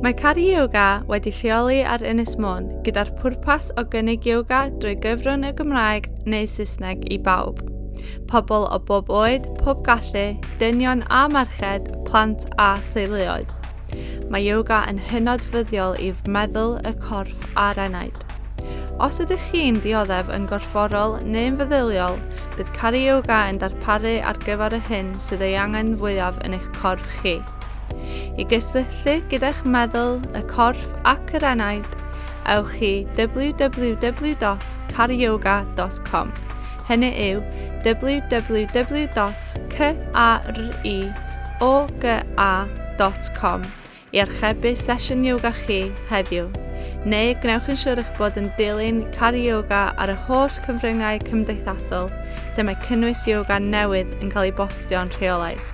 Mae Cari Ioga wedi lleoli ar Ynys Môn gyda'r pwrpas o gynnig ioga drwy gyfrwng y Gymraeg neu Saesneg i bawb. Pobl o bob oed, pob gallu, dynion a merched, plant a theuluoedd. Mae ioga yn hynod fuddiol i meddwl, y corff a'r enaid. Os ydych chi'n dioddef yn gorfforol neu'n feddyliol, bydd Cari Ioga yn darparu ar gyfer y hyn sydd ei angen fwyaf yn eich corff chi. I gysylltu gyda'ch meddwl, y corff ac yr enaid, ewch i www.carioga.com. Hynny yw www.carioga.com i archebu sesiwn ioga chi heddiw. Neu gnewch yn siŵr eich bod yn dilyn Cari Ioga ar y holl cyfryngau cymdeithasol lle mae cynnwys ioga newydd yn cael ei bostio'n rheolaidd.